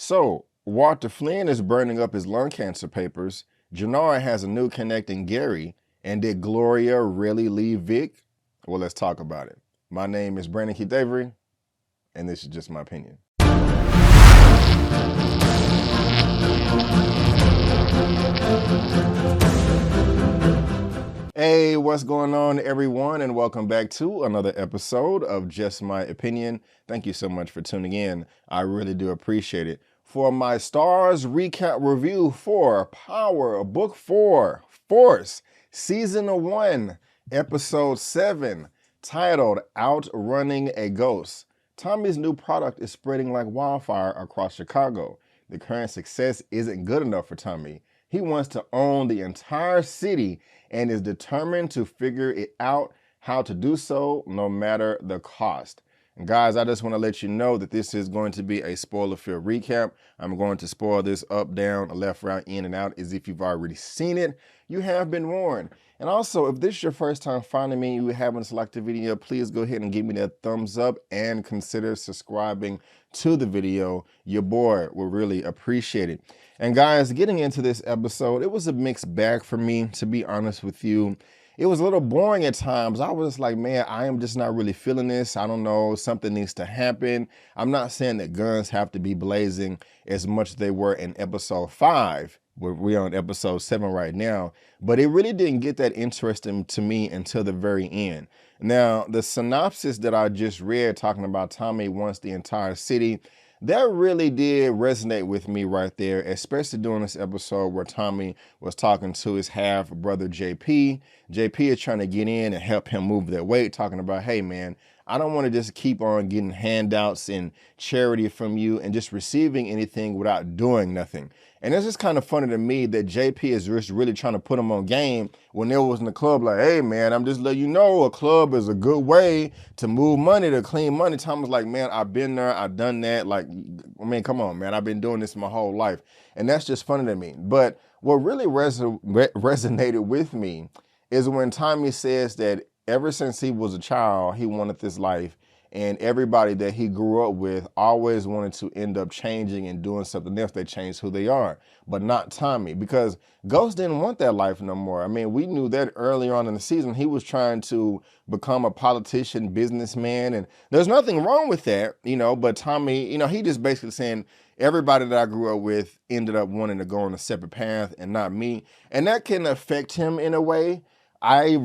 So, Walter Flynn is burning up his lung cancer papers. Jannard has a new connecting Gary. And did Gloria really leave Vic? Well, let's talk about it. My name is Brandon Keith Avery, and this is just my opinion. Hey, what's going on, everyone, and welcome back to another episode of Just My Opinion. Thank you so much for tuning in. I really do appreciate it. For my Stars recap review for Power Book 4, Force, Season 1, Episode 7, titled Outrunning a Ghost. Tommy's new product is spreading like wildfire across Chicago. The current success isn't good enough for Tommy. He wants to own the entire city and is determined to figure it out how to do so no matter the cost. And guys, I just want to let you know that this is going to be a spoiler-filled recap. I'm going to spoil this up, down, left, right, in, and out as if you've already seen it. You have been warned. And also, if this is your first time finding me and you haven't selected the video, please go ahead and give me that thumbs up and consider subscribing to the video. Your boy will really appreciate it. And guys, getting into this episode, it was a mixed bag for me, to be honest with you. It was a little boring at times. I was like, man, I am just not really feeling this. I don't know, something needs to happen. I'm not saying that guns have to be blazing as much as they were in episode 5. We're on episode 7 right now, but it really didn't get that interesting to me until the very end. Now, the synopsis that I just read talking about Tommy wants the entire city, that really did resonate with me right there, especially during this episode where Tommy was talking to his half brother, JP. JP is trying to get in and help him move that weight, talking about, hey man, I don't want to just keep on getting handouts and charity from you and just receiving anything without doing nothing. And it's just kind of funny to me that JP is just really trying to put him on game when there was in the club like, hey man, I'm just letting you know a club is a good way to move money, to clean money. Tom was like, man, I've been there, I've done that. Like, I mean, come on, man, I've been doing this my whole life. And that's just funny to me. But what really resonated with me is when Tommy says that ever since he was a child, he wanted this life. And everybody that he grew up with always wanted to end up changing and doing something else. They changed who they are, but not Tommy, because Ghost didn't want that life no more. I mean, we knew that earlier on in the season. He was trying to become a politician, businessman, and there's nothing wrong with that, you know, but Tommy, you know, he just basically saying everybody that I grew up with ended up wanting to go on a separate path and not me. And that can affect him in a way. I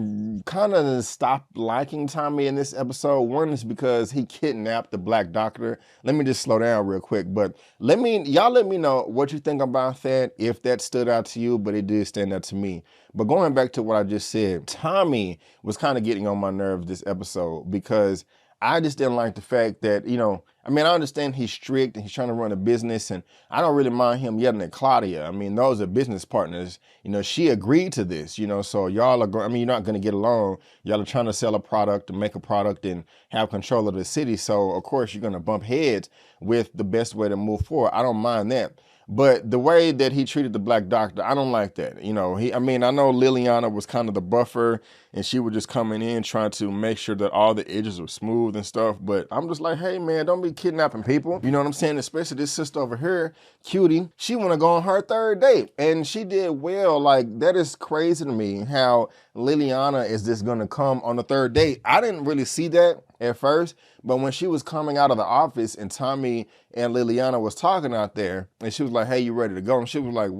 kind of stopped liking Tommy in this episode. One is because he kidnapped the black doctor. Let me just slow down real quick, but y'all let me know what you think about that, if that stood out to you, but it did stand out to me. But going back to what I just said, Tommy was kind of getting on my nerves this episode because I just didn't like the fact that, you know, I mean, I understand he's strict and he's trying to run a business, and I don't really mind him yelling at Claudia. I mean, those are business partners. You know, she agreed to this, you know, so y'all are going, I mean, you're not going to get along. Y'all are trying to sell a product and make a product and have control of the city. So, of course, you're going to bump heads with the best way to move forward. I don't mind that. But the way that he treated the black doctor, I don't like that. You know, I mean, I know Liliana was kind of the buffer and she was just coming in trying to make sure that all the edges were smooth and stuff. But I'm just like, hey, man, don't be kidnapping people. You know what I'm saying? Especially this sister over here, Cutie, she want to go on her 3rd date. And she did well. Like, that is crazy to me how Liliana is just going to come on the 3rd date. I didn't really see that at first, but when she was coming out of the office and Tommy and Liliana was talking out there and she was like, hey, you ready to go? And she was like,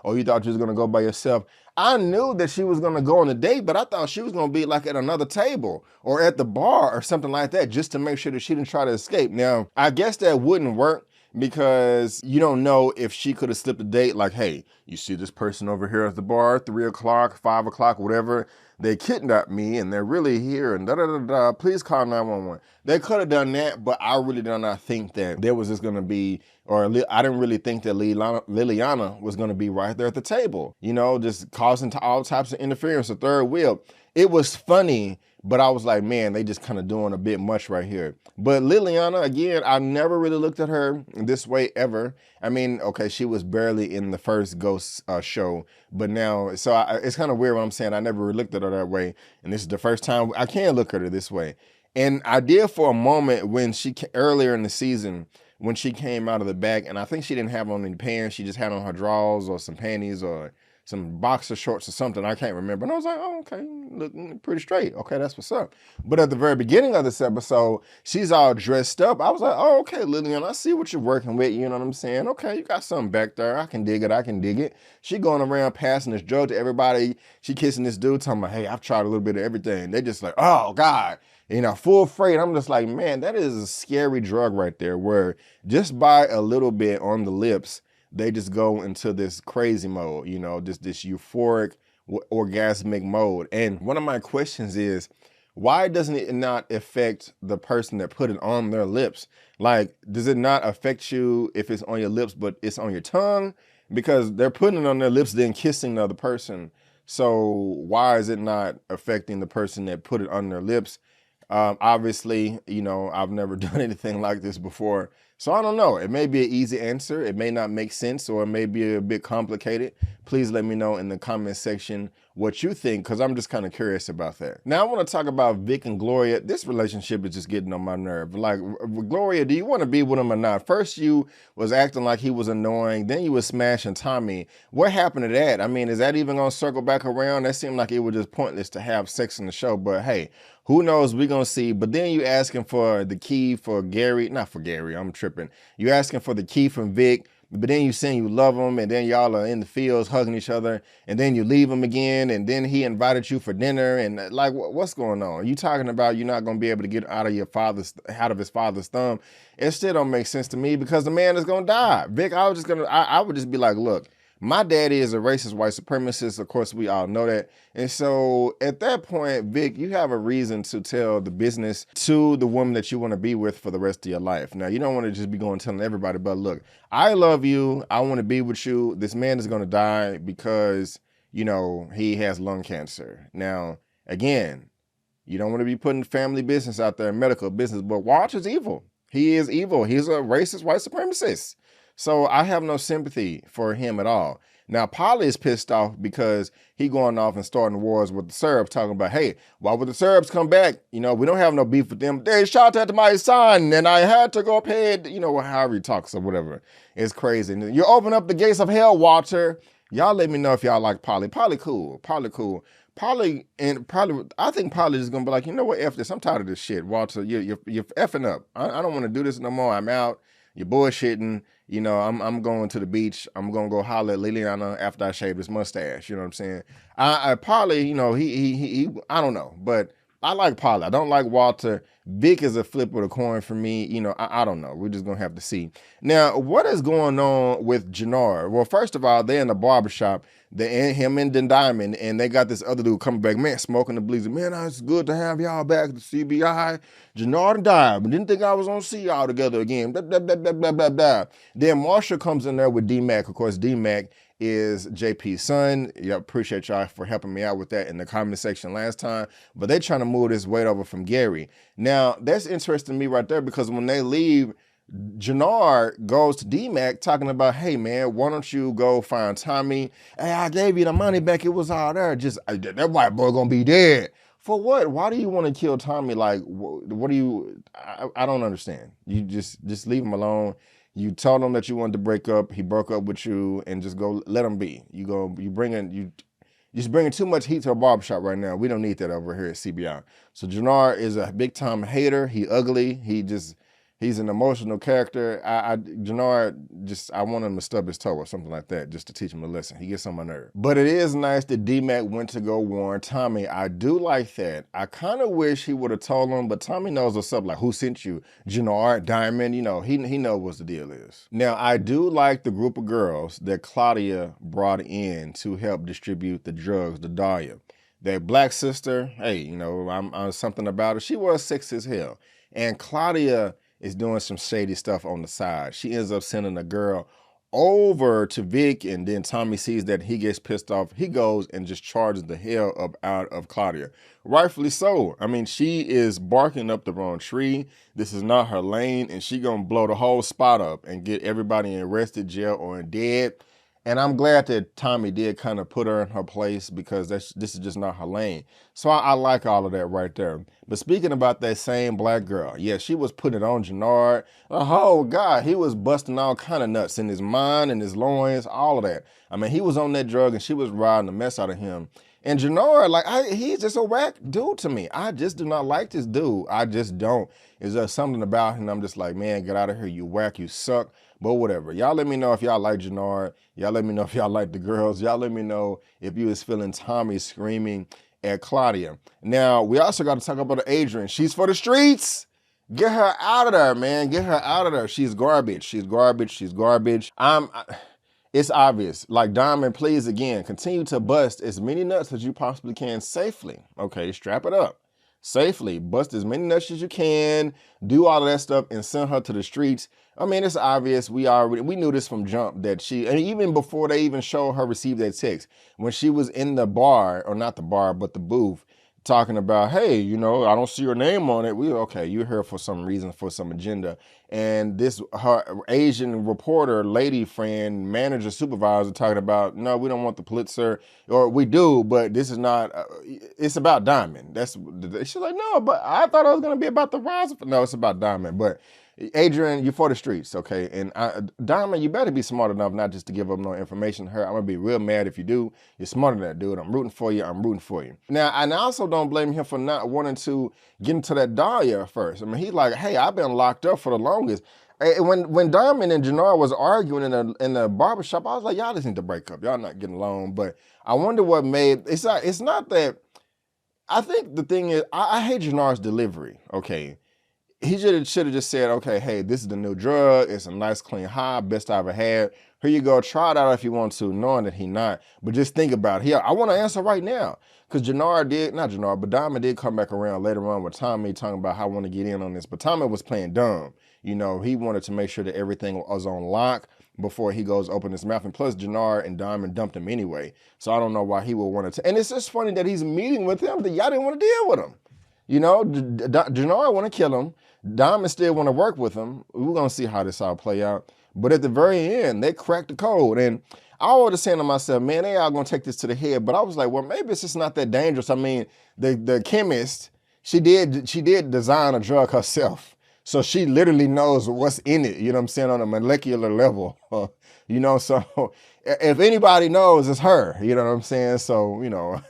oh, you thought you was going to go by yourself? I knew that she was going to go on a date, but I thought she was going to be like at another table or at the bar or something like that, just to make sure that she didn't try to escape. Now, I guess that wouldn't work because you don't know if she could have slipped a date like, hey, you see this person over here at the bar, 3 o'clock, 5 o'clock, whatever. They kidnapped me and they're really here and da-da-da-da, please call 911. They could have done that, but I really did not think that there was just going to be, or I didn't really think that Liliana was going to be right there at the table, you know, just causing all types of interference, a third wheel. It was funny, but I was like, man, they just kind of doing a bit much right here. But Liliana, again, I never really looked at her this way ever. I mean, okay, she was barely in the first Ghost show, but now, so it's kind of weird what I'm saying. I never really looked at her that way. And this is the first time I can look at her this way. And I did for a moment when earlier in the season, when she came out of the back, and I think she didn't have on any pants. She just had on her drawers or some panties or some boxer shorts or something. I can't remember. And I was like, oh, okay, looking pretty straight. Okay, that's what's up. But at the very beginning of this episode, she's all dressed up. I was like, oh, okay, Lillian, I see what you're working with. You know what I'm saying? Okay, you got something back there. I can dig it. I can dig it. She going around passing this drug to everybody. She kissing this dude, talking about, hey, I've tried a little bit of everything. They just like, oh, God. You know, full freight. I'm just like, man, that is a scary drug right there, where just by a little bit on the lips, they just go into this crazy mode, you know, this euphoric, orgasmic mode. And one of my questions is, why doesn't it not affect the person that put it on their lips? Like, does it not affect you if it's on your lips, but it's on your tongue? Because they're putting it on their lips, then kissing the other person. So why is it not affecting the person that put it on their lips? Obviously, you know, I've never done anything like this before. So I don't know. It may be an easy answer. It may not make sense, or it may be a bit complicated. Please let me know in the comment section what you think, because I'm just kind of curious about that. Now, I want to talk about Vic and Gloria. This relationship is just getting on my nerve. Like, Gloria, do you want to be with him or not? First, you was acting like he was annoying. Then you was smashing Tommy. What happened to that? I mean, is that even going to circle back around? That seemed like it was just pointless to have sex in the show. But hey, who knows? We're going to see. But then you asking for the key for Gary. Not for Gary. I'm tripping. You asking for the key from Vic. But then you saying you love him, and then y'all are in the fields hugging each other, and then you leave him again, and then he invited you for dinner, and like, what's going on? You talking about you're not going to be able to get out of his father's thumb? It still don't make sense to me, because the man is going to die. Vic, I would just be like, look, my daddy is a racist white supremacist. Of course, we all know that. And so at that point, Vic, you have a reason to tell the business to the woman that you want to be with for the rest of your life. Now, you don't want to just be going telling everybody, but look, I love you. I want to be with you. This man is going to die because, you know, he has lung cancer. Now, again, you don't want to be putting family business out there, medical business, but Walter's evil. He is evil. He's a racist white supremacist. So I have no sympathy for him at all. Now, Polly is pissed off because he going off and starting wars with the Serbs, talking about, hey, why would the Serbs come back? You know, we don't have no beef with them. They shot at my son, and I had to go pay, you know, however he talks or whatever. It's crazy. You open up the gates of hell, Walter. Y'all let me know if y'all like Polly. Polly cool. Polly cool. Polly, I think Polly is going to be like, you know what, F this. I'm tired of this shit, Walter. You're effing up. I don't want to do this no more. I'm out. You're bullshitting. You know, I'm going to the beach. I'm going to go holler at Liliana after I shave his mustache. You know what I'm saying? Polly, you know, he I don't know. But I like Polly. I don't like Walter. Vic is a flip of the coin for me. You know, I don't know. We're just going to have to see. Now, what is going on with Jannard? Well, first of all, they're in the barbershop. Him and Den Diamond, and they got this other dude coming back, man, smoking the bleezer. Man, it's good to have y'all back at the CBI. Jannard and Diamond. Didn't think I was going to see y'all together again. Blah, blah, blah, blah, blah, blah, blah. Then Marsha comes in there with D-Mac. Of course, D-Mac is JP's son. Yeah, appreciate y'all for helping me out with that in the comment section last time. But they're trying to move this weight over from Gary. Now, that's interesting to me right there, because when they leave, Jannard goes to D-Mac talking about, hey, man, why don't you go find Tommy? Hey, I gave you the money back. It was all there. Just, that white boy gonna be dead. For what? Why do you want to kill Tommy? Like, what do you, I don't understand. You just leave him alone. You told him that you wanted to break up. He broke up with you, and just go let him be. You just bringing too much heat to a barbershop right now. We don't need that over here at CBI. So Jannard is a big time hater. He ugly. He's an emotional character. Jannard, I want him to stub his toe or something like that, just to teach him a lesson. He gets on my nerve. But it is nice that D-Mac went to go warn Tommy. I do like that. I kind of wish he would have told him, but Tommy knows what's up. Like, who sent you? Jannard, Diamond, you know, he knows what the deal is. Now, I do like the group of girls that Claudia brought in to help distribute the drugs, the Dahlia. That black sister, hey, you know, I'm something about her. She was sexy as hell. And Claudia is doing some shady stuff on the side. She ends up sending a girl over to Vic, and then Tommy sees that, he gets pissed off. He goes and just charges the hell up out of Claudia. Rightfully so. I mean, she is barking up the wrong tree. This is not her lane, and she gonna blow the whole spot up and get everybody in arrested, jail, or in dead. And I'm glad that Tommy did kind of put her in her place because this is just not her lane. So I like all of that right there. But speaking about that same black girl, yeah, she was putting it on Jannard. Oh, God, he was busting all kind of nuts in his mind and his loins, all of that. I mean, he was on that drug and she was riding the mess out of him. And Jannard, like, he's just a whack dude to me. I just do not like this dude. I just don't. Is there something about him? I'm just like, man, get out of here. You whack, you suck. But whatever. Y'all let me know if y'all like Jannard. Y'all let me know if y'all like the girls. Y'all let me know if you was feeling Tommy screaming at Claudia. Now, we also got to talk about Adrian. She's for the streets. Get her out of there, man. Get her out of there. She's garbage. She's garbage. She's garbage. It's obvious. Like, Diamond, please, again, continue to bust as many nuts as you possibly can safely. Okay, strap it up. Safely. Bust as many nuts as you can. Do all of that stuff and send her to the streets. I mean, it's obvious. We knew this from jump that she, and even before they even showed her receive that text, when she was in the bar, or not the bar, but the booth, talking about, hey, you know, I don't see your name on it. Okay, you're here for some reason, for some agenda. And this, her Asian reporter, lady friend, manager, supervisor talking about, no, we don't want the Pulitzer, or we do, but this is not, it's about Diamond. She's like, no, but I thought it was going to be about the rise. No, it's about Diamond. But Adrian, you're for the streets, okay? And Diamond, you better be smart enough not just to give up no information to her. I'm gonna be real mad if you do. You're smarter than that, dude. I'm rooting for you. I'm rooting for you. Now, and I also don't blame him for not wanting to get into that Dahlia first. I mean, he's like, hey, I've been locked up for the longest. When Diamond and Jannard was arguing in the barbershop, I was like, y'all just need to break up. Y'all not getting along. But I wonder what made, it's not that, I think the thing is, I hate Jannard's delivery, okay? He should have just said, okay, hey, this is the new drug. It's a nice, clean high, best I ever had. Here you go. Try it out if you want to, knowing that he not. But just think about it. I want to answer right now. Because Diamond did come back around later on with Tommy talking about how I want to get in on this. But Tommy was playing dumb. You know, he wanted to make sure that everything was on lock before he goes open his mouth. And plus, Jannard and Diamond dumped him anyway. So I don't know why he would want to. And it's just funny that he's meeting with him, that y'all didn't want to deal with him. You know, Jannard want to kill him. Diamond still want to work with him. We're going to see how this all play out. But at the very end, they cracked the code. And I was saying to myself, man, they are going to take this to the head. But I was like, well, maybe it's just not that dangerous. I mean, the chemist, she did design a drug herself. So she literally knows what's in it, you know what I'm saying, on a molecular level. You know, so if anybody knows, it's her, you know what I'm saying? So, you know,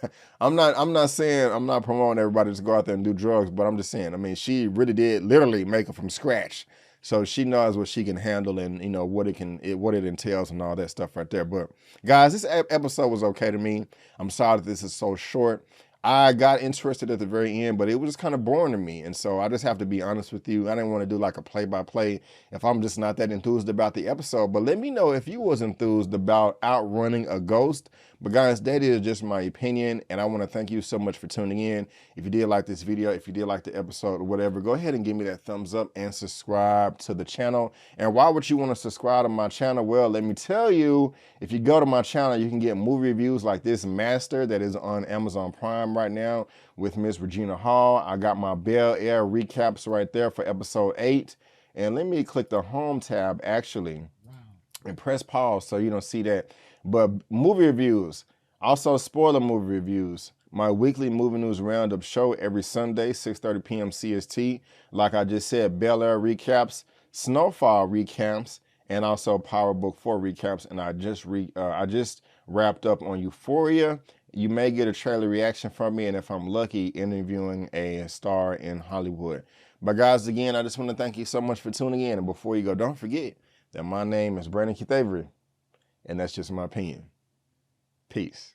I'm not saying, I'm not promoting everybody to go out there and do drugs, but I'm just saying, I mean, she really did literally make it from scratch. So she knows what she can handle and, you know, what it entails and all that stuff right there. But guys, this episode was okay to me. I'm sorry that this is so short. I got interested at the very end, but it was just kind of boring to me. And so I just have to be honest with you. I didn't want to do like a play-by-play if I'm just not that enthused about the episode. But let me know if you was enthused about outrunning a ghost. But guys, that is just my opinion. And I want to thank you so much for tuning in. If you did like this video, if you did like the episode or whatever, go ahead and give me that thumbs up and subscribe to the channel. And why would you want to subscribe to my channel? Well, let me tell you, if you go to my channel, you can get movie reviews like this Master that is on Amazon Prime right now with Miss Regina Hall. I got my Bel Air recaps right there for episode 8. And let me click the home tab actually and press pause so you don't see that. But movie reviews, also spoiler movie reviews. My weekly movie news roundup show every Sunday, 6:30 p.m. CST. Like I just said, Bel Air recaps, Snowfall recaps, and also Power Book 4 recaps. And I just wrapped up on Euphoria. You may get a trailer reaction from me, and if I'm lucky, interviewing a star in Hollywood. But guys, again, I just want to thank you so much for tuning in. And before you go, don't forget that my name is Brandon Keith Avery, and that's just my opinion. Peace.